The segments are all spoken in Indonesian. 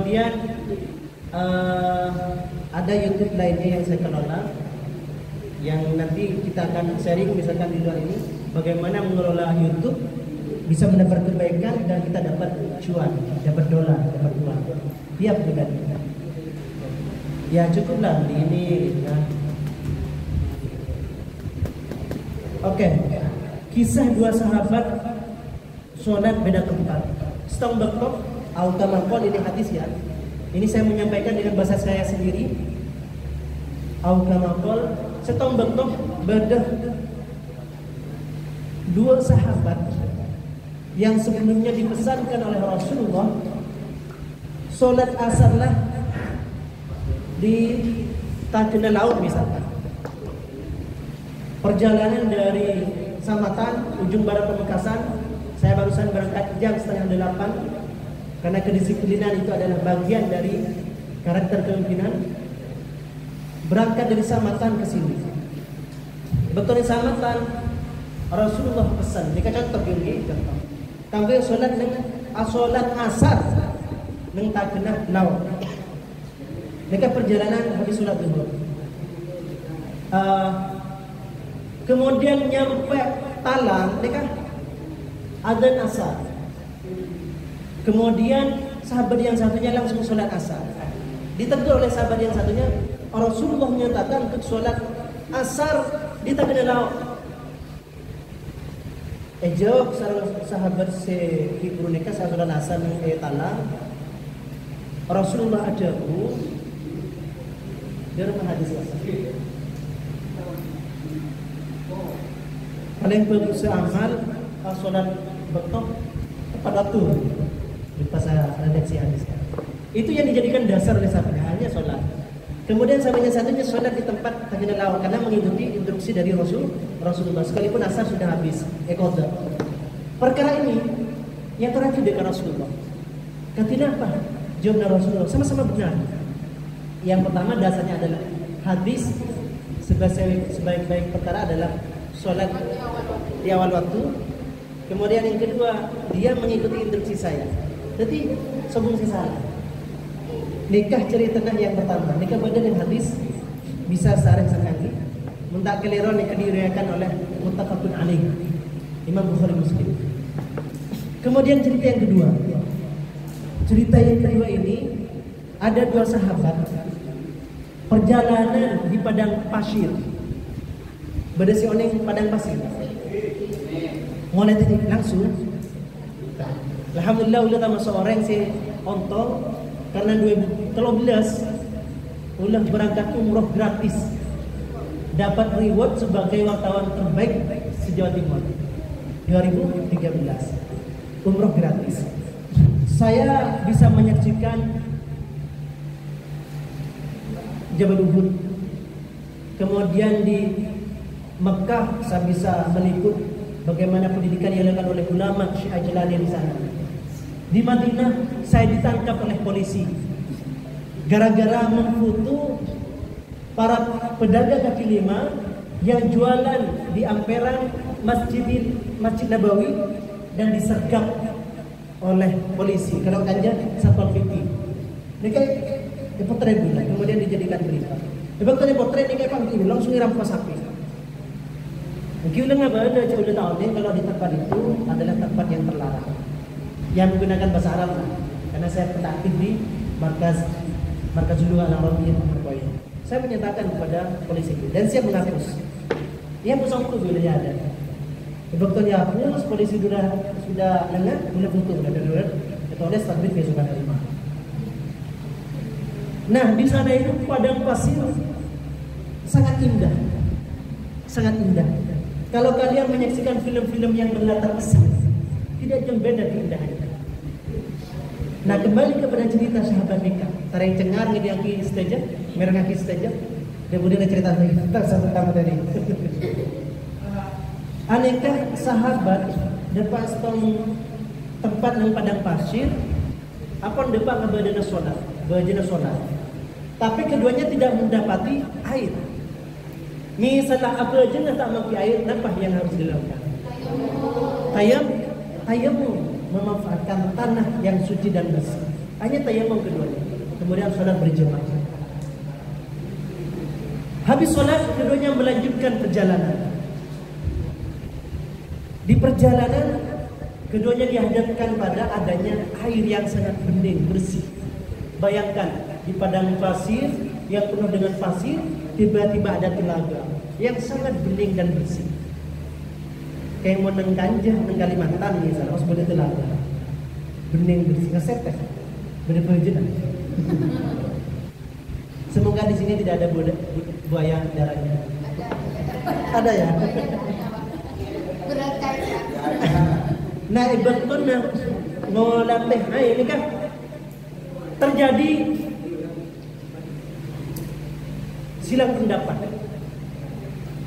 Kemudian ada YouTube lainnya yang saya kelola, yang nanti kita akan sharing misalkan di luar ini bagaimana mengelola YouTube bisa mendapat kebaikan dan kita dapat cuan, dapat dolar, dapat uang tiap bulan. Ya cukuplah di ini ya. Oke. Kisah dua sahabat sholat beda tempat. Setong bekok autamaqol, ini hadis ya. Ini saya menyampaikan dengan bahasa saya sendiri. Autamaqol setong bekok beda dua sahabat yang sebelumnya dipesankan oleh Rasulullah sholat asarlah di Tagena Laut misalkan. Perjalanan dari Samatan, ujung barat Pamekasan, saya barusan berangkat jam 7:30 karena kedisiplinan itu adalah bagian dari karakter kepemimpinan. Berangkat dari Samatan ke sini. Betul di Samatan Rasulullah pesan, jika contoh ini contoh. Tampil solat dengan solat asar neng Tagena Laut. Mereka perjalanan habis solat zuhur. Kemudian nyampe Talang, mereka adzan asar. Kemudian sahabat yang satunya langsung sholat asar. Ditegur oleh sahabat yang satunya, Rasulullah menyatakan untuk sholat asar di Tagena Laut. Jawab sahabat si ibu nikah saya sholat asar di Talang. Rasulullah ajabu dia rumah hadis asar. Paling bagus amal sholat betok tepat waktu di pasal redaksi hadis. Itu yang dijadikan dasar oleh sahabatnya, hanya sholat. Kemudian sahabatnya satunya sholat di tempat Tagena Laut karena mengikuti instruksi dari Rasulullah sekalipun asar sudah habis. Qadha. Perkara ini yang terakhir dengan Rasulullah. Kata apa? Jawab Rasulullah sama-sama benar. Yang pertama dasarnya adalah hadis sebaik-baik perkara adalah sholat di awal waktu. Kemudian yang kedua, dia mengikuti instruksi saya. Jadi sebelum saya salah. Nikah cerita yang pertama, nikah badan yang hadis bisa sareng sekali. Muntak keliron yang diriwayatkan oleh muttafaqun alaih Imam Bukhari Muslim. Kemudian cerita yang kedua. Cerita yang kedua ini ada dua sahabat perjalanan di padang pasir. Berdasi oneng padang pasir. Mulai tadi langsung. Alhamdulillah ulah sama seorang si ontol karena 2013 ulah berangkat umroh gratis. Dapat reward sebagai wartawan terbaik se-Jawa Timur 2013. Umroh gratis. Saya bisa menyaksikan Jabal Uhud. Kemudian di Mekah saya bisa meliput bagaimana pendidikan yang dilakukan oleh ulama Syiah Jalani di sana. Di Madinah saya ditangkap oleh polisi gara-gara memfoto para pedagang kaki lima yang jualan di amperan Masjid Nabawi dan disergap oleh polisi. Kalau kanja Satpol PP. Mereka dipotret dulu, kemudian dijadikan berita. Dibakar potret ini kayak panggilan langsung dirampas sapi. Mungkin udah nggak ada jauh tahun ini kalau di tempat itu adalah tempat yang terlarang, yang menggunakan bahasa Arab lah. Karena saya pernah aktif di markas dulu Al-Arabiyyah Al-Qayyim. Saya menyatakan kepada polisi itu dan siap menghapus. Dia pusang itu bolehnya ada. Betul dia hapus, polisi sudah dengar, boleh foto sudah darurat. Ditulis terbit besokan hari. Nah di sana itu padang pasir sangat indah, sangat indah. Kalau kalian menyaksikan film-film yang berlatar Mesir, tidak jauh beda keindahannya. Nah kembali kepada cerita sahabat nikah, tareng cengar ngediaki stage, merah ngaki stage, kemudian cerita lagi satu tamu tadi. Aneka sahabat depan tempat yang padang pasir, apa depan ngebadana sholat. Tapi keduanya tidak mendapati air. Misalnya apa aja tak mampu air, apa yang harus dilakukan? Tayamum memanfaatkan tanah yang suci dan bersih. Hanya tayamum keduanya. Kemudian sholat berjamaah. Habis sholat, keduanya melanjutkan perjalanan. Di perjalanan, keduanya dihadapkan pada adanya air yang sangat bening, bersih. Bayangkan, di padang pasir yang penuh dengan pasir, tiba-tiba ada telaga yang sangat bening dan bersih. Kayak mau neng Ganja, neng Kalimantan misalnya, harus boleh telaga. Bening bersih, ngesetek. Bener-bener. Semoga di sini tidak ada buaya darahnya. Ada ya? Nah, ibaratnya ngolatih. Nah, ini kan terjadi silang pendapat.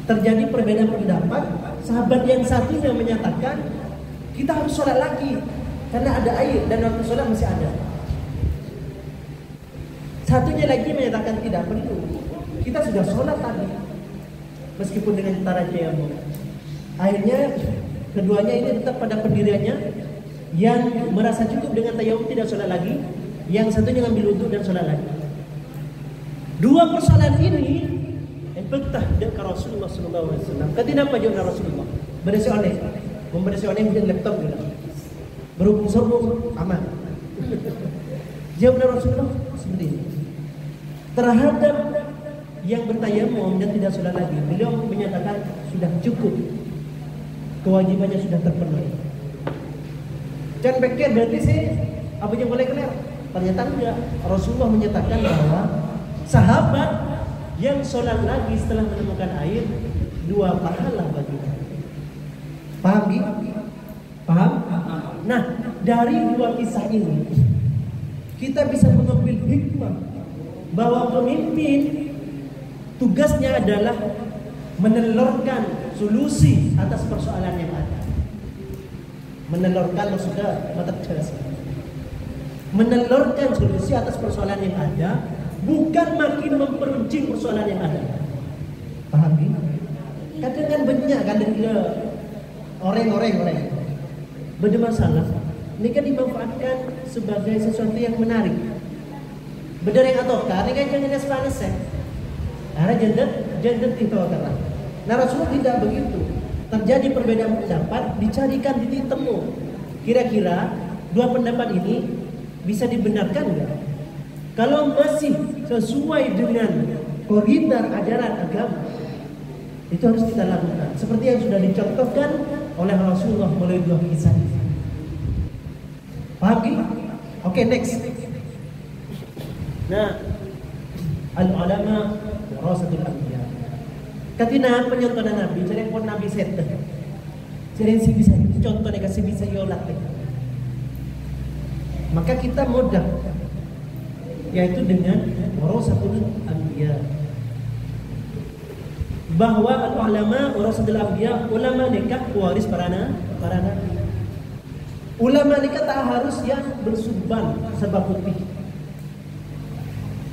Terjadi perbedaan pendapat. Sahabat yang satunya menyatakan kita harus sholat lagi karena ada air dan waktu sholat masih ada. Satunya lagi menyatakan tidak perlu. Kita sudah sholat tadi, meskipun dengan cara tayamum. Akhirnya keduanya ini tetap pada pendiriannya. Yang merasa cukup dengan tayamum tidak sholat lagi. Yang satunya ngambil wudhu dan sholat lagi. Dua persoalan ini betah dekat Rasulullah SAW. Ketika apa jawab Rasulullah? Berisi oleh, memberisi oleh mungkin laptop juga. Berhubung sombong aman. Jawab Rasulullah seperti ini. Terhadap yang bertayamum dan tidak sholat lagi, beliau menyatakan sudah cukup, kewajibannya sudah terpenuhi. Jangan pikir berarti sih apa yang boleh kelar? Ternyata enggak. Rasulullah menyatakan bahwa sahabat yang sholat lagi setelah menemukan air, 2 pahala baginya. Paham? Paham? Nah, dari 2 kisah ini kita bisa mengambil hikmah bahwa pemimpin tugasnya adalah menelurkan solusi atas persoalan yang ada. Menelurkan maksudnya mata jelas. Menelurkan solusi atas persoalan yang ada, bukan makin memperuncing persoalan yang ada. Paham ini? Kadang kan banyak orang bermasalah. Ini kan dimanfaatkan sebagai sesuatu yang menarik. Benar yang ataukah? Ini kan jangan panas ya. Karena jangan itu kata. Nah, Rasulullah tidak begitu. Terjadi perbedaan pendapat, dicarikan titik temu. Kira-kira 2 pendapat ini bisa dibenarkan enggak? Kalau masih sesuai dengan koridor ajaran agama, itu harus kita lakukan. Seperti yang sudah dicontohkan oleh Rasulullah melalui 2 kisah ini. Paham? Oke, next. Nah, al-ulama warasatul anbiya. Katina penyontonan Nabi, jadi pun Nabi setan. Jadi si bisa contohnya kasih bisa yolat. Maka kita mudah, yaitu dengan warasatul anbiya. Bahwa al-ulama warasatul anbiya, ulama nikah waris para nabi. Ulama nikah tak harus yang bersuban serba putih.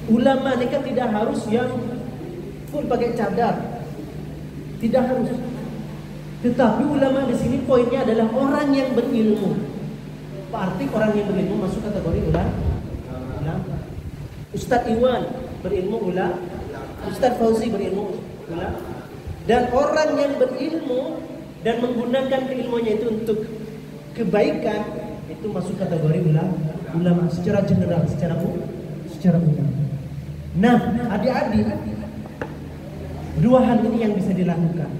Ulama nikah tidak harus yang full pakai cadar, tidak harus. Tetapi ulama di sini poinnya adalah orang yang berilmu. Berarti orang yang berilmu masuk kategori ulama. Ustadz Iwan berilmu ulama, Ustadz Fauzi berilmu ulama. Dan orang yang berilmu dan menggunakan keilmuannya itu untuk kebaikan, itu masuk kategori ulama secara general, secara umum. Nah, adik-adik, 2 hal ini yang bisa dilakukan.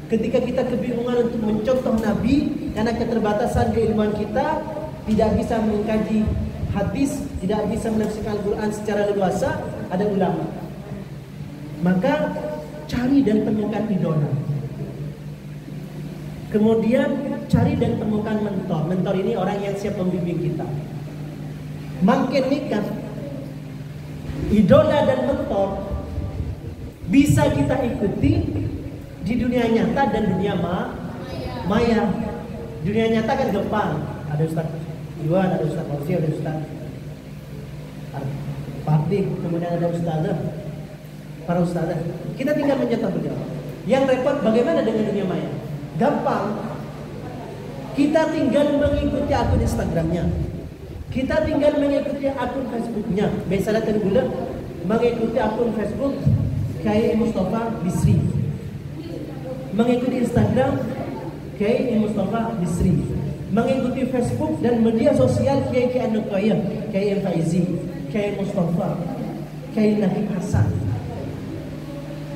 Ketika kita kebingungan untuk mencontoh Nabi karena keterbatasan keilmuan kita, tidak bisa mengkaji hadis, tidak bisa menafsirkan Al-Quran secara leluasa, ada ulama. Maka cari dan temukan idola. Kemudian cari dan temukan mentor. Mentor ini orang yang siap membimbing kita. Makin nikah, idola dan mentor bisa kita ikuti di dunia nyata dan dunia maya. Dunia nyata kan gampang. Ada Ustaz Iwan, ada Ustaz Fauzi, ada Ustaz Fakdik, kemudian ada ustazah, para ustazah. Kita tinggal mencontoh beliau. Yang repot bagaimana dengan dunia maya? Gampang. Kita tinggal mengikuti akun Instagramnya. Kita tinggal mengikuti akun Facebooknya. Misalnya tadi bulan mengikuti akun Facebook Kiai Mustafa Bisri, mengikuti Instagram Kiai Mustafa Bisri, mengikuti Facebook dan media sosial Kiai An-Nuqayyah, Kiai Faizi, Kiai Mustafa, Kiai Nahib Hasan.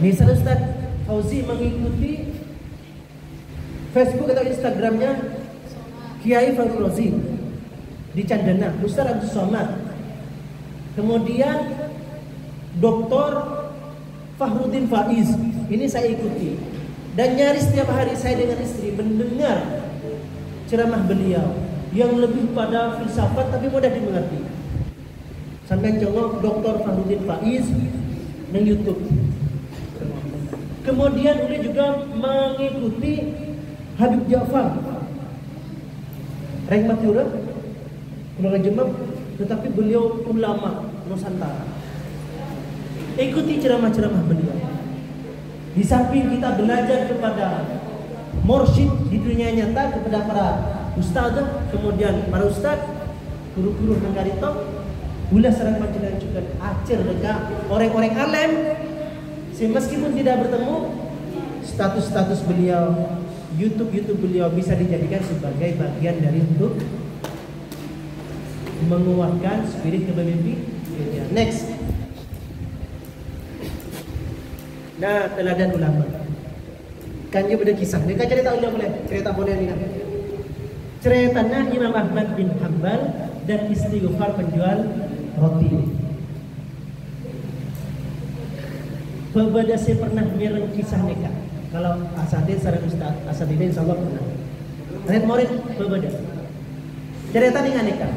Misalnya Ustaz Fauzi mengikuti Facebook atau Instagramnya Kiai Farul Rozi di Candana, Ustaz Abdul Somad, kemudian Dr. Fahrudin Faiz, ini saya ikuti. Dan nyaris setiap hari saya dengan istri mendengar ceramah beliau yang lebih pada filsafat tapi mudah dimengerti. Sampai congok Dr. Fahrudin Faiz di YouTube. Kemudian beliau juga mengikuti Habib Ja'far Rahimahullah, keluarga Jemab, tetapi beliau ulama Nusantara. Ikuti ceramah-ceramah beliau. Di samping kita belajar kepada mursyid di dunia nyata, kepada para ustadzah, kemudian para ustadz, guru-guru nangaritok, ulah serang panjenengan juga acer dekat orang-orang alim. Meskipun tidak bertemu, status-status beliau, YouTube beliau bisa dijadikan sebagai bagian dari untuk menguatkan spirit kepemimpinan. Next. Nah, teladan ulama. Kan dia ada kisah. Dia kan cerita boleh. Cerita boleh ni. Ceritanya Imam Ahmad bin Hanbal dan istighfar penjual roti. Berbeda saya pernah mireng kisah nikah. Kalau Asadin sareng Ustaz Asadin insyaallah pernah. Red murid berbeda. Cerita dengan nikah.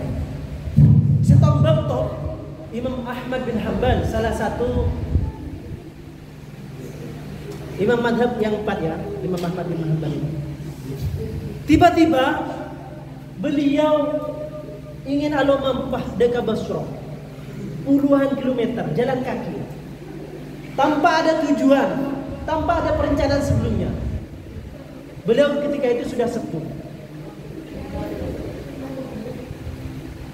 Setombak to Imam Ahmad bin Hanbal, salah satu imam madhab yang 4 ya, Imam Ahmad bin Hanbal ini. Tiba-tiba beliau ingin alo mampah dekat Basra, puluhan kilometer jalan kaki, tanpa ada tujuan, tanpa ada perencanaan sebelumnya. Beliau ketika itu sudah sepuh.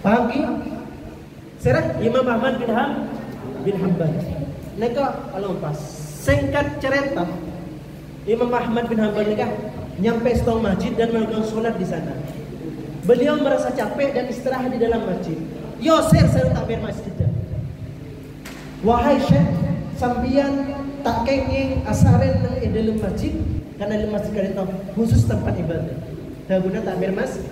Pagi, serah Imam Ahmad bin Hanbal. Neka alo pas. Singkat cerita, Imam Ahmad bin Hanbal nikah nyampe stong masjid dan melakukan sholat di sana. Beliau merasa capek dan istirahat di dalam masjid. Yo ser saya takbir masjid. Wahai Syekh, sambian tak kenging asaren di dalam masjid karena dalam masjid itu khusus tempat ibadah. Tak guna takbir masjid.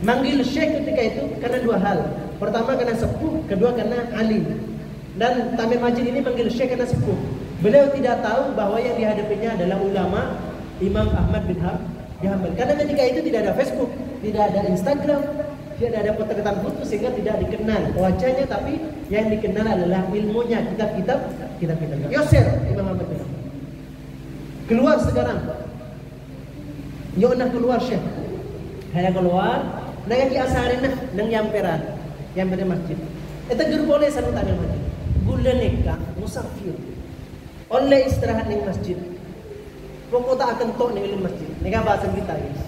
Manggil Syekh ketika itu karena dua hal. Pertama karena sepuh, kedua karena alim. Dan takmir masjid ini manggil Syekh karena sepuh. Beliau tidak tahu bahwa yang dihadapinya adalah ulama Imam Ahmad bin Hanbal. Karena ketika itu tidak ada Facebook, tidak ada Instagram, tidak ada potretan foto sehingga tidak dikenal wajahnya, tapi yang dikenal adalah ilmunya, kitab-kitab. Yosir Imam Ahmad bin Hanbal. Keluar sekarang. Yo nak keluar Syekh. Kayak keluar, nang ki asarin nang yamperan masjid. Eta guru boleh sanu takmir masjid. Bulan nikah musafir oleh istirahat di masjid. Pokok tak akan tok di masjid. Nikah bahasa kita guys.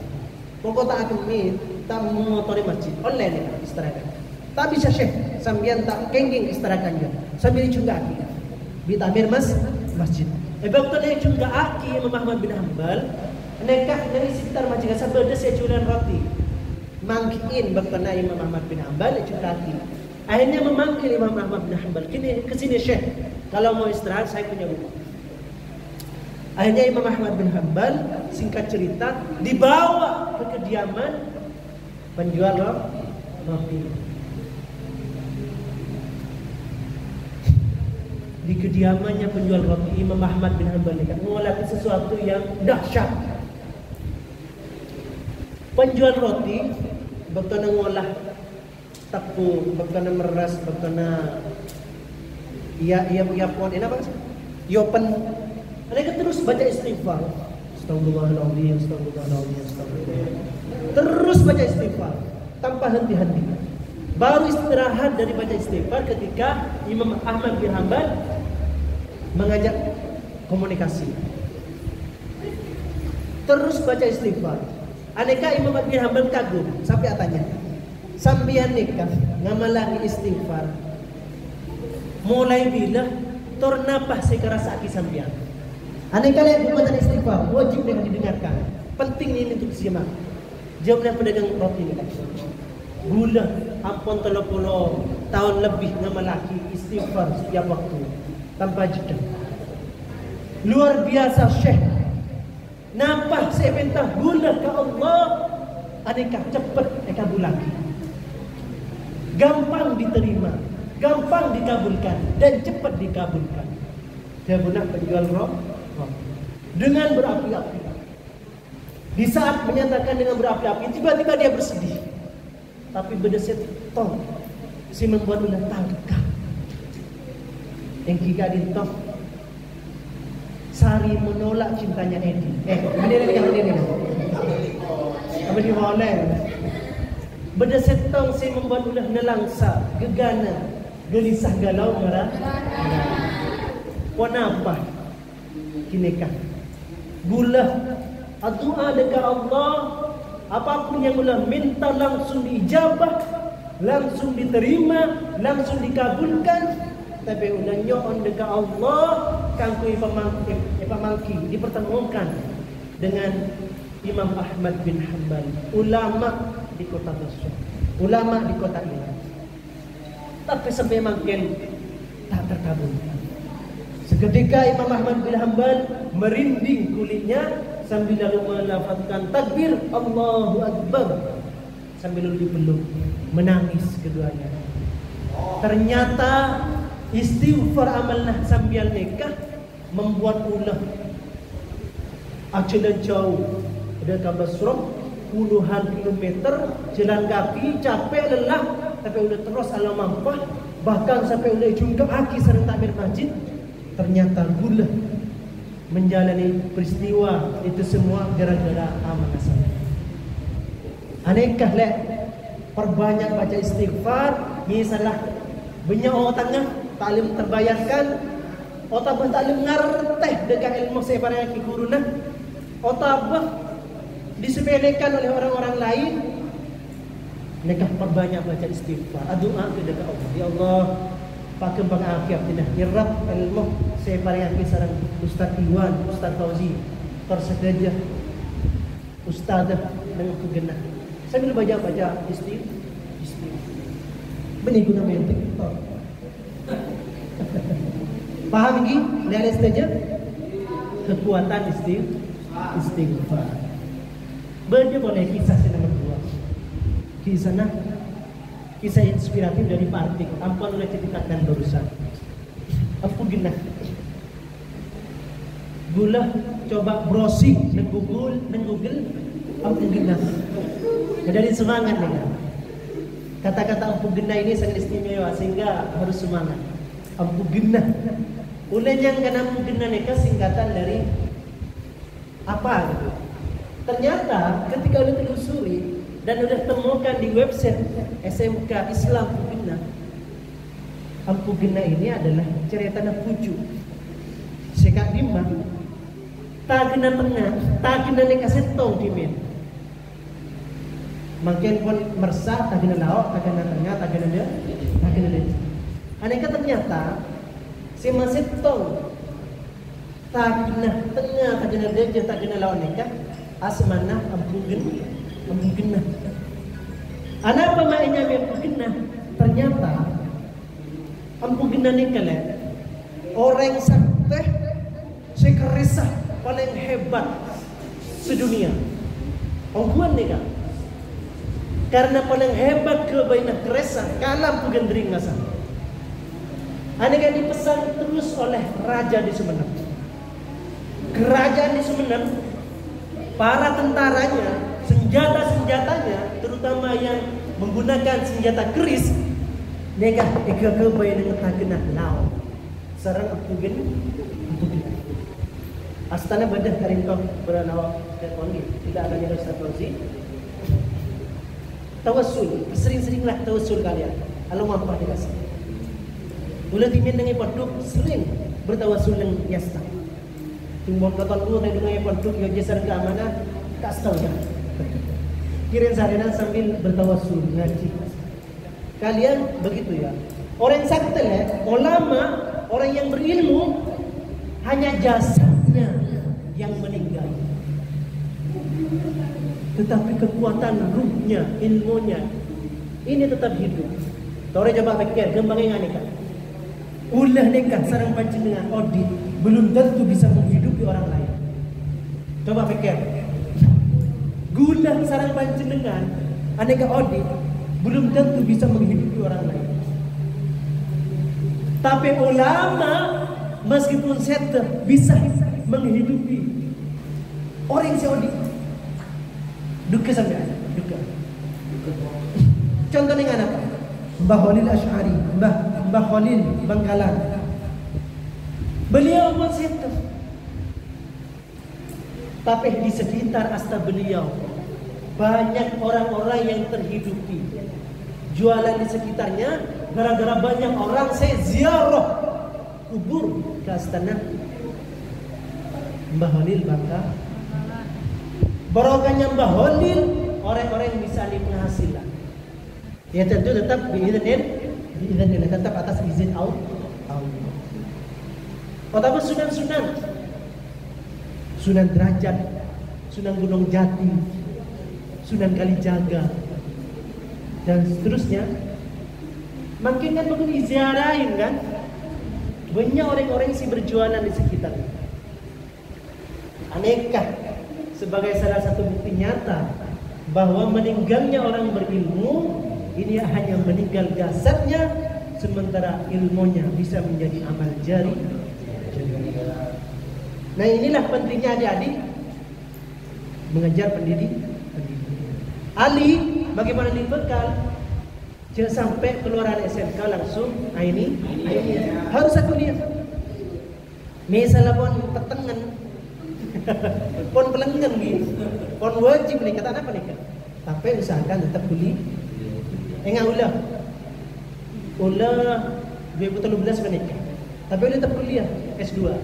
Pokok tak akan tak mengotori masjid. Oleh nikah istirahat. Tak bisa Syekh sambian tak kenging istirahatnya. Sambil juga aki. Di takmir masjid. Waktu dia juga aki Imam Ahmad bin Hanbal nikah dari sekitar masjid sabada saya jualan roti. Mangkin waktu Imam Ahmad bin Hanbal juga aki. Akhirnya memanggil Imam Ahmad bin Hanbal, kesini Syekh, kalau mau istirahat saya punya rumah. Akhirnya Imam Ahmad bin Hanbal, singkat cerita, dibawa ke kediaman penjual roti. Di kediamannya penjual roti, Imam Ahmad bin Hanbal mengalami sesuatu yang dahsyat. Penjual roti betul ngolah tepung, berkena meras, berkena ia pun ini apa? Yopen. Mereka terus baca istighfar. Astagfirullahaladzim, astagfirullahaladzim, astagfirullah. Terus baca istighfar tanpa henti-henti. Baru istirahat dari baca istighfar ketika Imam Ahmad bin Hanbal mengajak komunikasi. Terus baca istighfar. Aneka Imam Ahmad bin Hanbal kagum sampai tanya, sambian nikah ngamalaki istighfar. Mulai bila tornapa sekerasa aki sambian. Aneh kalian bukan istighfar wajib dengan didengarkan. Penting ini untuk disimak. Jawabnya pedagang roti ini kan. Gula ampun 30 tahun lebih ngamalaki istighfar setiap waktu tanpa jeda. Luar biasa Syekh. Nampak saya minta gula ke Allah, adakah cepat eka bulaki. Gampang diterima, gampang dikabulkan dan cepat dikabulkan. Dia benar penjual roh dengan berapi-api. Di saat menyatakan dengan berapi-api, tiba-tiba dia bersedih. Tapi berdeset tong si membuat ulah tangkap. Yang kika ditong Sari menolak cintanya Edi. Ini. Apa di boleh? Berdeset tong si membuat ulah nelangsa, gegana, gelisah galau marah. Kenapa? Kinikah gula doa dekat Allah, apapun yang ulah minta langsung diijabah, langsung diterima, langsung dikabulkan. Tapi ulah nyoon dekat Allah, kangku ipamangki dipertemukan dengan Imam Ahmad bin Hanbal, ulama di kota Basra, ulama di kota Irak. Tapi sampai makin tak terkabulkan. Seketika Imam Ahmad bin Hanbal merinding kulitnya sambil lalu melafazkan takbir Allahu Akbar sambil lalu dipeluk, menangis keduanya. Ternyata istighfar amalna sambil nikah membuat ulah ajalan jauh dekat Basra, puluhan kilometer jalan kaki, capek lelah, tapi udah terus ala mampah, bahkan sampai udah jungkap kaki serang takbir masjid. Ternyata gula menjalani peristiwa itu semua gara-gara amal saleh. Anehkah leh perbanyak baca istighfar, misalnya banyak orang tengah taklim terbayarkan, otak taklim ngerteh dekat ilmu sebarang ki guruna, otak disepelekan oleh orang-orang lain. Nekah perbanyak baca istighfar, doa ke dekat Allah. Ya Allah, pakai pengafiat tidak hirap ilmu saya paling yakin sarang Ustaz Iwan, Ustaz Fauzi, tersedaja Ustazah dengan kegenah. Sambil baca istighfar. Benih guna mentik. Paham lagi? Lihat saja kekuatan istighfar. Baca boleh kisah nomor 2. Kisah inspiratif dari Pak Artik. Ampun oleh ceritakan barusan. Apa genah? Gula coba browsing dan Google, apa genah? Dari semangat nih. Kata-kata ampu genah ini sangat istimewa sehingga harus semangat. Ampu genah. Ulenya kan ampu genah nih singkatan dari apa gitu. Ternyata ketika udah telusuri dan udah temukan di website SMK Islam Ampu Genah ini adalah cerita pucu. Sekak lima tak kena tengah, tak kena neka setong dimen. Makin pun mersah, tak kena lauk, tak kena tengah, tak kena dia, tak kena dia. Aneka ternyata si setong tak kena tengah, tak kena dia, tak kena lauk neka asmana Ampu Genah. Apa maknanya Ampu Genah? Ternyata Ampu Genah ni kalian orang sakti sekerisah paling hebat sedunia. Ongguan ni kan? Karena paling hebat kebaikan keresah kalam Ampu Gendring ngasa. Aneka dipesan terus oleh Raja di Sumenep. Kerajaan di Sumenep, para tentaranya, senjata-senjatanya, terutama yang menggunakan senjata keris, nega kebaikan dengan tak kena lau. Sarang Ampu Genah. Astana badah karingkong beranawak dan wangi. Tidak adanya Ustaz Fauzi. Tawassul, sering-seringlah tawassul kalian. Allah mampah dikasih. Ulah timin dengan pondok sering bertawassul dengan yasta. Timbul katon dulu dengan pondok yang jasar ke amanah, tak tahu dah. kirim sarena sambil bertawasul ngaji. Kalian begitu ya. Orang sakti ya, ulama, orang yang berilmu hanya jasadnya yang meninggal. Tetapi kekuatan ruhnya, ilmunya ini tetap hidup. Tore coba pikir, gembangnya nikah. Ulah nikah sarang panjenengan audit belum tentu bisa menghidupi orang lain. Coba pikir. Gula sarang panjenengan aneka audit belum tentu bisa menghidupi orang lain. Tapi ulama meskipun seter bisa menghidupi orang yang audit. Duka sampai duka. Contoh dengan apa? Mbah Khalil Asy'ari, Mbah Khalil Bangkalan. Beliau pun seter. Tapi di sekitar asta beliau banyak orang-orang yang terhidupi. Jualan di sekitarnya gara-gara banyak orang saya ziarah kubur ke astana Mbah Khalil Bangkalan. Barokahnya Mbah Khalil, orang-orang yang bisa penghasilan. Ya tentu tetap biiznillah, tetap atas izin Allah. Pertama Sunan Derajat, Sunan Gunung Jati, Sunan Kalijaga, dan seterusnya. Makin kan begitu diziarahin kan. Banyak orang-orang yang berjualan di sekitar. Aneka sebagai salah satu bukti nyata bahwa meninggalnya orang berilmu ini hanya meninggal jasadnya, sementara ilmunya bisa menjadi amal jari. Nah inilah pentingnya adik-adik mengejar pendidik. Ali bagaimana dibekal? Jangan sampai keluaran SMK langsung ini harus aku lihat. Misalnya pon petengan, pon pelengan gitu, pon wajib nih kata apa nih kan? Tapi usahakan tetap kuliah. Enggak ulah 2013 menikah. Tapi udah tetap kuliah S2.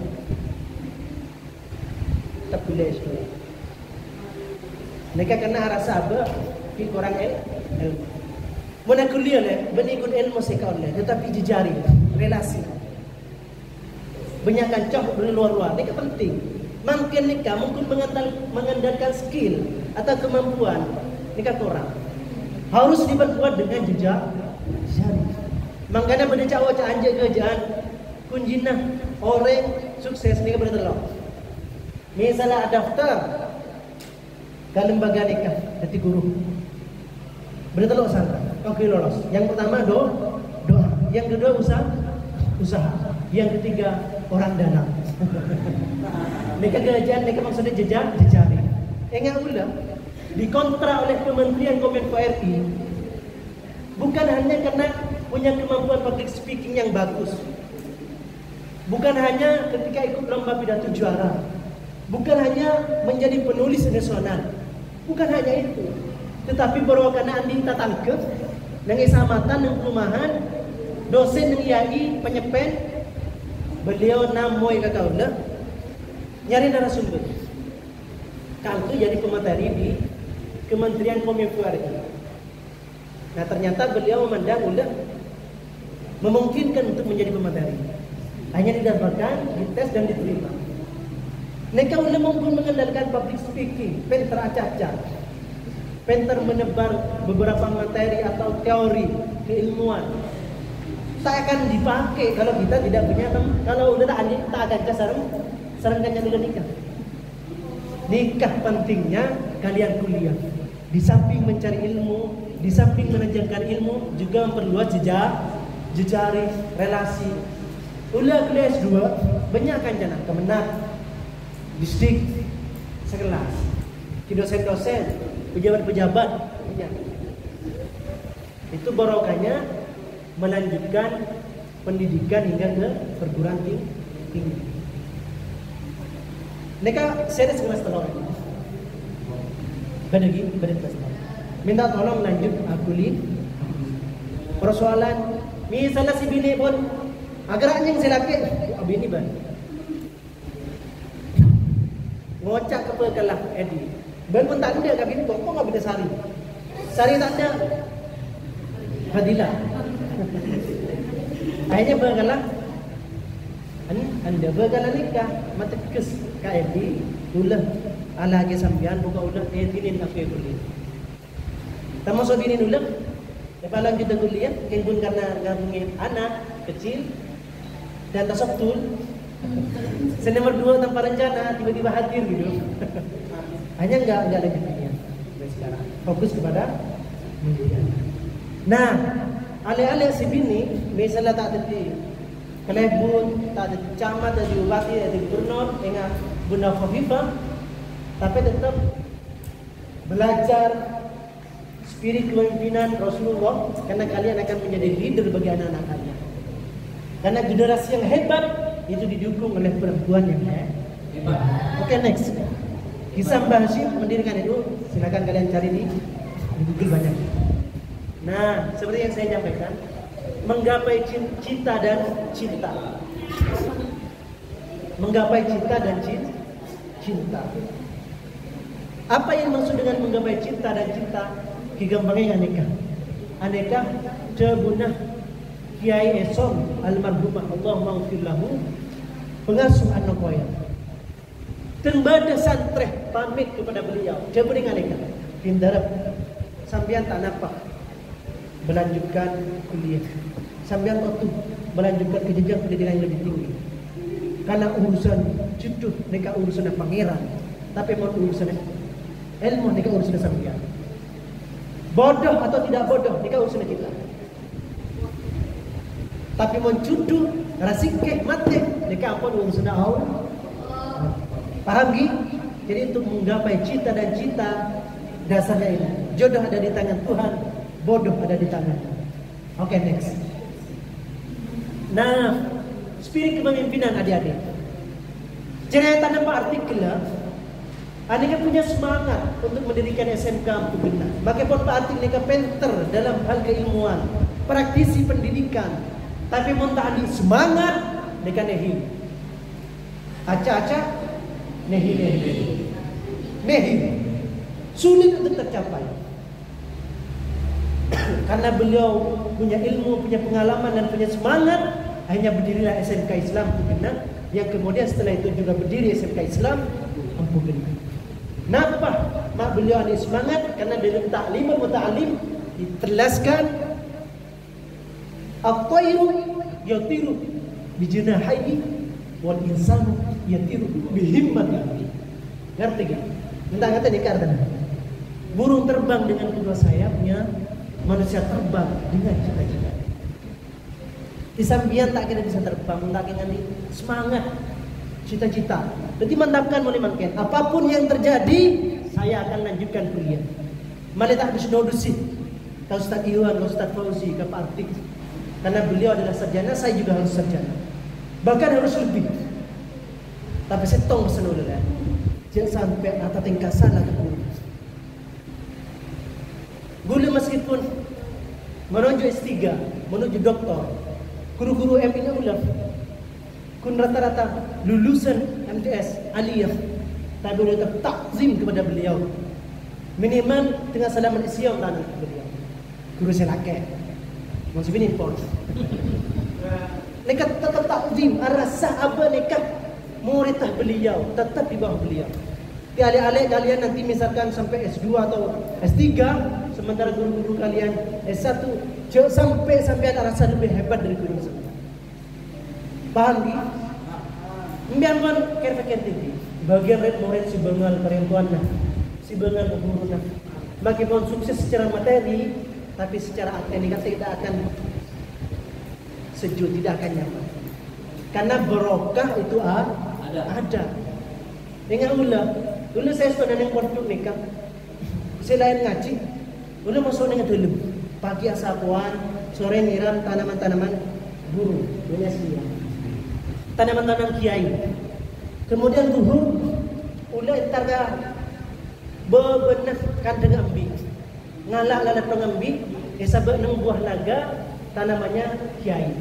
Tetap kuliah S2. Mereka kena rasa apa? Ki kurang ilmu. Mana kuliah le, benikun ilmu sekau le, tetapi jejari relasi. Banyak kancah luar-luar, ini penting. Mungkin nikah mungkin mengandalkan skill atau kemampuan, nikah kurang. Harus diperkuat dengan jejak jari. Makanya pada cawak anjek kerjaan kunjinah orang sukses nikah bertelok. Misalnya daftar ke lembaga nikah jadi guru. Bertelok sana. Oke lolos. Yang pertama doa. Yang kedua usaha. Yang ketiga orang dalam. Nikah kerjaan nikah maksudnya jejari. Enggak ulah dikontra oleh Kementerian Kominfo RI bukan hanya karena punya kemampuan public speaking yang bagus, bukan hanya ketika ikut lomba pidato juara, bukan hanya menjadi penulis nasional, bukan hanya itu, tetapi baru karena andi tatangkep nang isamatan nang perumahan dosen nang IAI penyepen beliau namoy kakaula nyari narasumber kalau itu jadi pemateri di Kementerian Kominfo RI. Nah ternyata beliau memandang udah memungkinkan untuk menjadi pemateri. Hanya didapatkan, dites dan diterima. Mereka udah mampu mengandalkan public speaking, pinter acak-acak, pinter menebar beberapa materi atau teori keilmuan. Tak akan dipakai kalau kita tidak punya kalau udah tak akan sarangkannya dulu nikah. Nikah pentingnya kalian kuliah. Di samping mencari ilmu, di samping menanjakan ilmu, juga memperluas jejari, relasi. Ulah kuliah S2, banyak kan jana kemenang, distrik, sekelas, dosen-dosen, pejabat-pejabat, banyak. Itu barokahnya melanjutkan pendidikan hingga ke perguruan tinggi. Mereka serius kelas telur. Badagi, minta tolong lanjut akuli persoalan. Misalnya si bini pun agaranya yang silapin, bini ban. Ngocak ke pekalah Edi. Ben pun tak ada kabin kok nggak bisa sari. Sari tak ada fadilah. Akhirnya bergalah anda bergalah nikah mata kes KFD ulah ala lagi sambian buka ulah tinin aku kuliah. Termasuk dinin ulah lepalan kita kuliah kebun karena gabungin anak kecil dan tasabtul. Nomor 2 tanpa rencana tiba-tiba hadir gitu. Hanya enggak lanjut dunia. Sekarang fokus kepada mendidik. Nah, ale-ale si bini misalnya tak ada kelebun, tak ada camat, tak ada bupati, tak ada gubernur, dengan Bunda Khofifah, tapi tetap belajar spirit kepemimpinan Rasulullah, karena kalian akan menjadi leader bagi anak-anak kalian. Karena generasi yang hebat itu didukung oleh perempuan yang hebat. Oke, next. Kisah Mbah Hashim mendirikan itu, silakan kalian cari di Google banyak. Nah, seperti yang saya sampaikan, menggapai cinta dan cinta. Menggapai cinta dan cinta. Apa yang maksud dengan menggapai cinta dan cinta? Kigampangnya aneka. Aneka cebunah Kiai Esom almarhumah Allah maghfir lahu pengasuh anak wayang. Tembada santreh pamit kepada beliau. Dia beri aneka. Pindarap sambian tak nampak. Melanjutkan kuliah. Sambian waktu melanjutkan ke jenjang pendidikan yang lebih tinggi. Karena urusan cucu mereka urusan pangeran, tapi mau urusan ilmu mereka urusan sambian. Bodoh atau tidak bodoh mereka urusan kita. Tapi mau cucu rasikeh mate mereka apa urusan Allah. Paham Gi? Jadi untuk menggapai cita dan cinta dasarnya ini. Jodoh ada di tangan Tuhan, bodoh ada di tangan. Oke, next. Nah, spirit kepemimpinan adik-adik. Jangan tanda Pak artikel lah. Adik punya semangat untuk mendirikan SMK Ampu Genah. Maka pun Pak artikel mereka penter dalam hal keilmuan, praktisi pendidikan. Tapi mun tak ada semangat mereka nehi. Acak-acak nehi. Sulit untuk tercapai. Karena beliau punya ilmu, punya pengalaman dan punya semangat, akhirnya berdirilah SMK Islam Ampu Genah, yang kemudian setelah itu juga berdiri SMK Islam Ampu Genah. Kenapa? Mak beliau ada semangat karena dalam taklim muta'alim ditelaskan at-tayru yatiru bijanahihi wal insanu yatiru bihimmatihi. Ngerti gak? Entah kata dikatakan burung terbang dengan kedua sayapnya, manusia terbang dengan cita-cita. Disambian tak kena bisa terbang, tak kena semangat, cita-cita. Jadi mantapkan mulai makin. Apapun yang terjadi, saya akan lanjutkan kuliah. Malah tak bisa nodusin. Kau Ustaz Iwan, kau Ustaz Fauzi, kau Pak Artik. Karena beliau adalah sarjana, saya juga harus sarjana. Bahkan harus lebih. Tapi saya tong pesan dulu lah. Jangan sampai atas tingkat salah ke guru. Guru meskipun menuju S3, menuju doktor, guru-guru M ini ulah kun rata-rata lulusan MTS aliyah, tapi udah tetap takzim kepada beliau. Minimal tengah salaman isyam tanah beliau. Guru selake, maksud ini pun. Mereka tetap takzim, rasa apa mereka muridah beliau, tetap di bawah beliau. Di alih-alih kalian nanti misalkan sampai S2 atau S3, sementara guru-guru kalian S1, sampai ada rasa lebih hebat dari guru semua. Paham Gi? Mbian pun kira-kira tinggi. Bagian red murid si bengal perempuan nah, si bengal guru nah. Meskipun sukses secara materi, tapi secara akademik tidak akan sejuk, tidak akan nyaman. Karena barokah itu ada. Dengan Ula saya sudah yang pondok nikah. Selain ngaji, ula masuk dengan dalam. Pagi asapuan, sore nyiram tanaman-tanaman guru, dunia sedia. Tanaman-tanaman kiai. Kemudian zuhur, ula entarga bebenah kandang ambi. Ngalak lalat pengambi, sabak 6 buah naga, tanamannya kiai.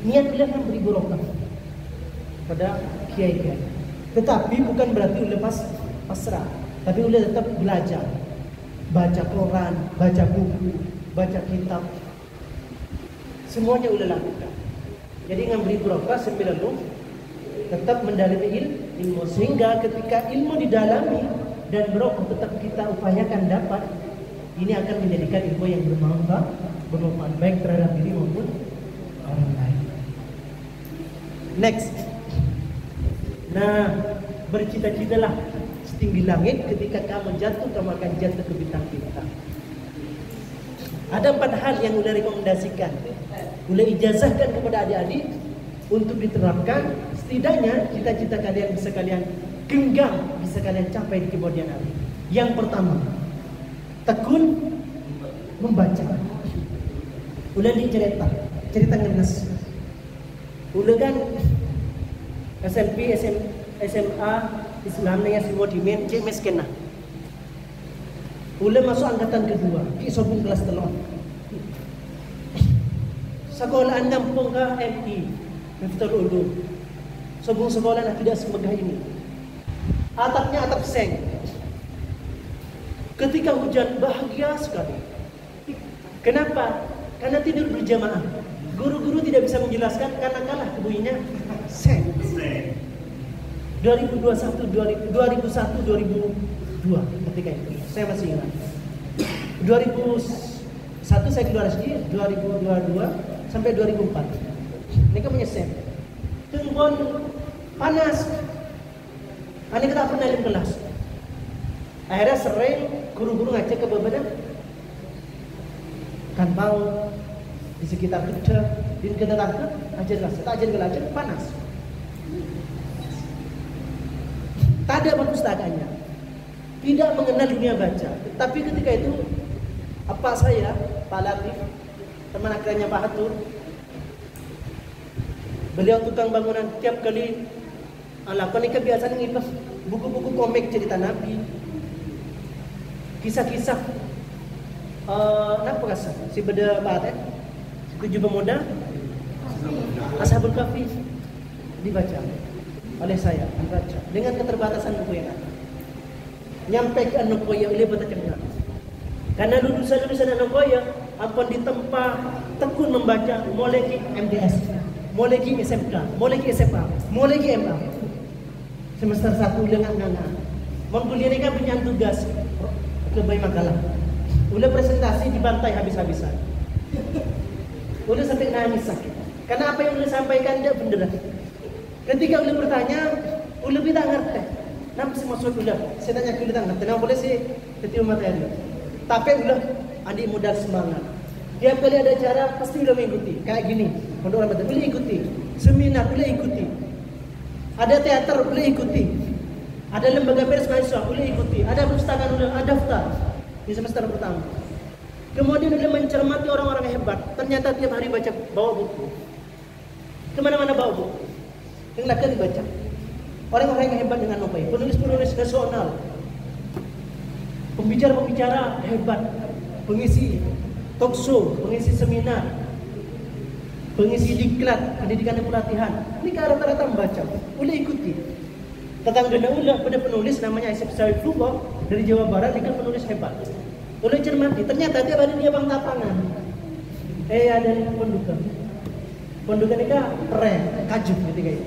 Niat beliau memberi barokah pada kiai-kiai. Tetapi bukan berarti udah pasrah, tapi udah tetap belajar. baca koran, baca buku, baca kitab. Semuanya udah lakukan. Jadi ngambil berapa sembilan tetap mendalami ilmu, sehingga ketika ilmu didalami dan berokok tetap kita upayakan dapat, ini akan menjadikan ilmu yang bermanfaat baik terhadap diri maupun orang lain. Next. Nah, bercita-citalah setinggi langit. Ketika kamu jatuh, kamu akan jatuh ke bintang-bintang. Ada 4 hal yang udah rekomendasikan, udah ijazahkan kepada adik-adik untuk diterapkan. Setidaknya cita-cita kalian bisa kalian genggam, bisa kalian capai di kemudian hari. Yang pertama, tekun membaca. Udah cerita ngenes. Udah kan SMP, SMA, Islamnya semua di men, cek meskenah. Udah masuk angkatan kedua, ki sobung kelas telur. Sekolah nampung ke MI, Miftul Ulum. Sobung sekolah nak tidak semegah ini. Atapnya atap seng. Ketika hujan bahagia sekali. Kenapa? Karena tidur berjamaah. Guru-guru tidak bisa menjelaskan karena kalah bunyinya seng. 2001 2002 ketika itu saya masih ingat. 2001 saya keluar SD, 2022 sampai 2004. Ini kan punya seng. Tungguan panas. Ani kita pernah dalam kelas. Akhirnya sering guru-guru ngajak ke beberapa kan mau di sekitar kita, di kita tangkap, ajar kelas, ajar kelas, panas. Tak ada perpustakaannya, tidak mengenal dunia baca. Tapi ketika itu, apa saya, Pak Latif, teman akrabnya Pak Hatur, beliau tukang bangunan tiap kali. Alapan ini kebiasaan ngibas buku-buku komik cerita Nabi, kisah-kisah. Kenapa rasa si beda bahat si 7 pemuda Ashabul Kahfi dibaca oleh saya, membaca dengan keterbatasan buku yang ada. Nyampe ke Anokoya oleh baca cerita. Karena lulusan Anokoya ampun ditempa tekun membaca mulai ke MDS, mulai ke SMK, mulai ke SMA, mulai ke MA. Semester 1 udah nggak. Mau kuliah ini kan punya tugas ke bayi makalah. Udah presentasi dibantai habis-habisan. Udah sampai nangis sakit. Karena apa yang udah sampaikan dia bener. Ketika udah bertanya, udah tidak ngerti. Kenapa sih maksud udah? Saya tanya ke udah ngerti. Kenapa boleh sih ketipu materi? Tapi udah adik muda semangat. Tiap kali ada acara pasti udah mengikuti. Kayak gini, untuk orang betul boleh ikuti. Seminar boleh ikuti. Ada teater boleh ikuti. Ada lembaga pers mahasiswa boleh ikuti. Ada perpustakaan udah ada daftar di semester pertama. Kemudian dia mencermati orang-orang hebat. Ternyata tiap hari bawa buku. Kemana-mana bawa buku. Yang lakukan dibaca. Orang-orang yang hebat dengan apa ya? Penulis-penulis nasional, pembicara-pembicara hebat, pengisi talk show, pengisi seminar, pengisi diklat, pendidikan dan pelatihan. Ini kan rata-rata membaca. Boleh ikuti. Tetangga ulah pada penulis namanya Isep Saifullah dari Jawa Barat, dia kan penulis hebat. Boleh cermati, ternyata dia ada di Abang Tapangan. Ada Pondukan. Pondukan ini kan keren, kajuk gitu kayak.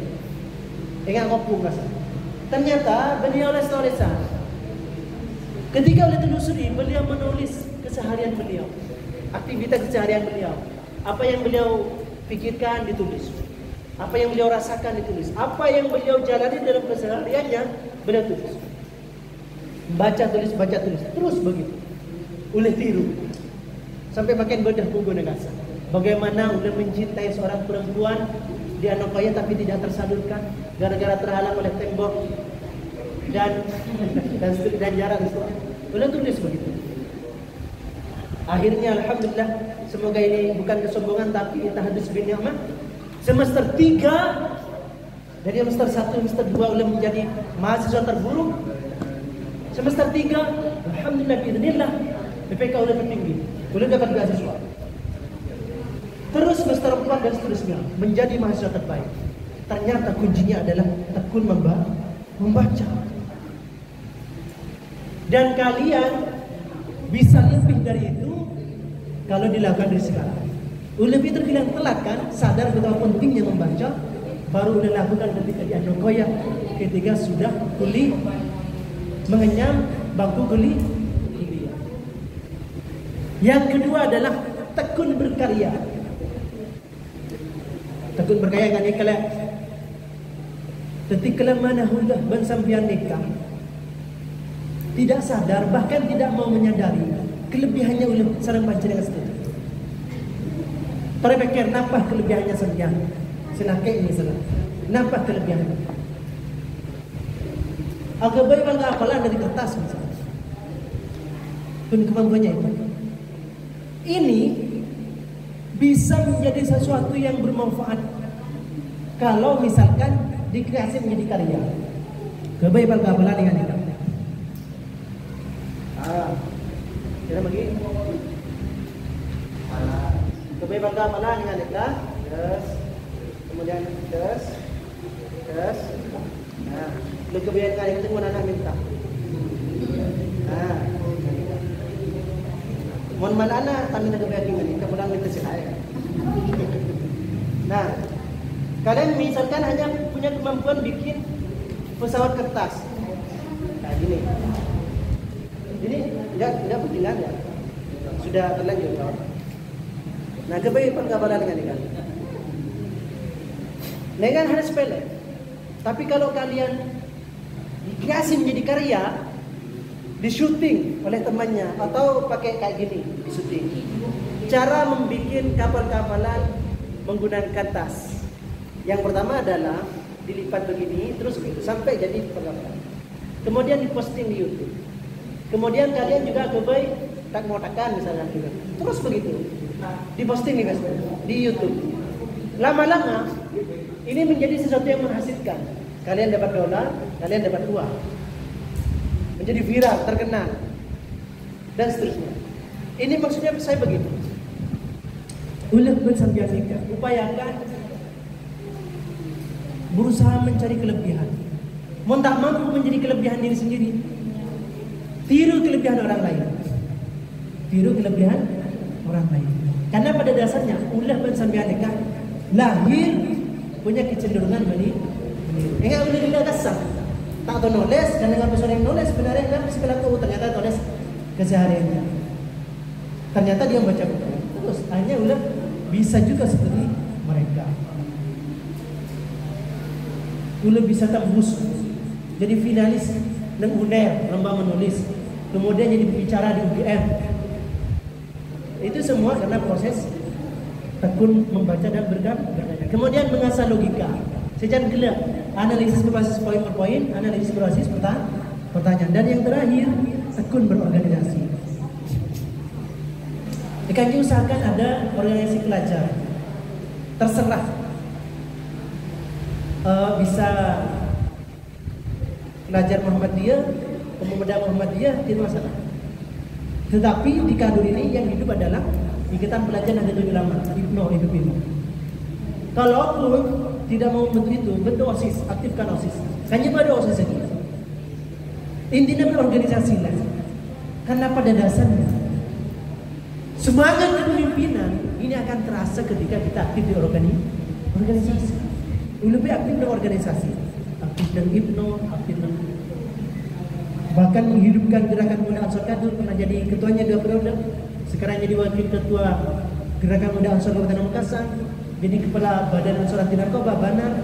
Ingat ngopung rasa. Ternyata beliau tulisan. Ketika oleh telusuri, beliau menulis keseharian beliau, aktivitas keseharian beliau. Apa yang beliau pikirkan ditulis. Apa yang beliau rasakan ditulis. Apa yang beliau jalani dalam kesehariannya beliau tulis. Baca tulis, terus begitu. Oleh tiru sampai makin bedah pugu negasa. Bagaimana udah mencintai seorang perempuan di Anokoya tapi tidak tersalurkan gara-gara terhalang oleh tembok dan jarak itu. Udah tulis begitu. Akhirnya alhamdulillah, semoga ini bukan kesombongan tapi tahaddus bin ni'mah. Semester 3 dari semester 1 semester 2 udah menjadi mahasiswa terburuk. Semester 3 alhamdulillah biidznillah BPK udah tertinggi, udah dapat beasiswa. Terus semester 4 dan seterusnya menjadi mahasiswa terbaik. Ternyata kuncinya adalah tekun membaca. Dan kalian bisa lebih dari itu kalau dilakukan dari sekarang. Lebih terbilang telat kan, sadar betapa pentingnya membaca, baru dilakukan ketika di Anokoya, ketika sudah kuliah, mengenyam bangku kuliah. Yang kedua adalah tekun berkarya. Tekun berkarya kan ni kalau ketika mana hullah bersampian nikah, tidak sadar bahkan tidak mau menyadari kelebihannya oleh sarang panjenengan sendiri. Terpikir napa kelebihannya sampean? Silake ini salah. Napa kelebihannya? Agak baik bangga apalan dari kertas misalnya. Pun kemampuannya itu. Ini bisa menjadi sesuatu yang bermanfaat kalau misalkan dikreasi menjadi karya. Kebaik bangga apalan dengan itu. Kita bagi. Kebaik bangga apalan dengan itu. Terus kemudian terus. Nah, lu kebiasaan itu mau anak minta. Nah, mohon malana kami nak kebiasaan ini, kemudian minta saya. Nah, kalian misalkan hanya punya kemampuan bikin pesawat kertas, kayak gini. Ini tidak pentingan ya, sudah terlanjur. Nah, kebiasaan kabaran dengan ini. Dengan hal sepele. Tapi kalau kalian dikreasi menjadi karya, di syuting oleh temannya atau pakai kayak gini di syuting. Cara membuat kapal-kapalan menggunakan tas. Yang pertama adalah dilipat begini terus begitu sampai jadi kapal. Kemudian diposting di YouTube. Kemudian kalian juga kebaik tak mau tekan misalnya juga. Terus begitu. Diposting di YouTube. Lama-lama ini menjadi sesuatu yang menghasilkan. Kalian dapat dolar, kalian dapat uang. Menjadi viral, terkenal. Dan seterusnya. Ini maksudnya saya begitu. Ulah bersambian nikah, upayakan berusaha mencari kelebihan. Mau tak mampu menjadi kelebihan diri sendiri, tiru kelebihan orang lain. Tiru kelebihan orang lain. Karena pada dasarnya ulah bersambian nikah lahir punya kecenderungan meniru. Ingat udah tidak kasar, tak tahu nulis dan dengan pesona yang nulis sebenarnya kan sekelaku ternyata nulis kesehariannya. Ternyata dia membaca buku. Terus hanya ulah bisa juga seperti mereka. Ulah bisa tembus jadi finalis dan UNER lomba menulis, kemudian jadi bicara di UGM. Itu semua karena proses tekun membaca dan berkarya. Kemudian mengasah logika secara gelap, analisis berbasis poin per poin, analisis berbasis pertanyaan, dan yang terakhir tekun berorganisasi. Ikan usahakan ada organisasi pelajar. Terserah bisa pelajar Muhammadiyah, pemuda Muhammadiyah, tidak masalah. Tetapi di Kadur ini yang hidup adalah Ikatan Pelajar Nahdlatul Ulama, hidup ini. Kalaupun tidak mau bentuk itu, bentuk OSIS, aktifkan OSIS. Hanya pada OSIS saja. Intinya berorganisasi lah. Karena pada dasarnya semangat kepemimpinan ini akan terasa ketika kita aktif di organisasi. Lebih aktif di organisasi, aktif dan hipno, aktif dan bahkan menghidupkan gerakan muda Ansor Kadur, pernah jadi ketuanya 2 periode, sekarang jadi wakil ketua gerakan muda Ansor Kabupaten Pamekasan, jadi kepala Badan Ansor Anti Narkoba Banar,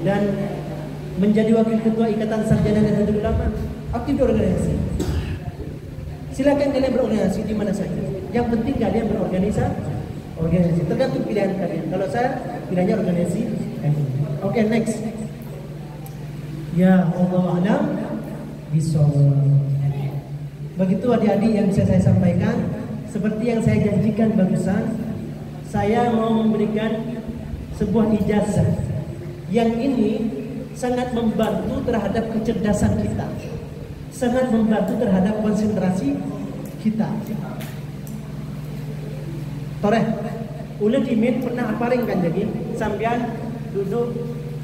dan menjadi wakil ketua Ikatan Sarjana Nahdlatul Ulama, aktif di organisasi. Silakan kalian berorganisasi di mana saja. Yang penting kalian berorganisasi. Tergantung pilihan kalian. Kalau saya pilihannya organisasi. Oke, next. Ya Allah alam bisawab. Begitu adik-adik yang bisa saya sampaikan. Seperti yang saya janjikan barusan, saya mau memberikan sebuah ijazah. Yang ini sangat membantu terhadap kecerdasan kita, sangat membantu terhadap konsentrasi kita. Toreh, ulah dimin pernah aparing kan jadi sambian duduk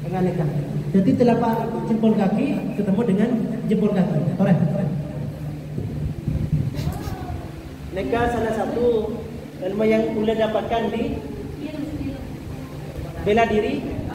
dengan ikan. Jadi telapak jempol kaki ketemu dengan jempol kaki. Toreh. Mereka salah satu ilmu yang boleh dapatkan di bela diri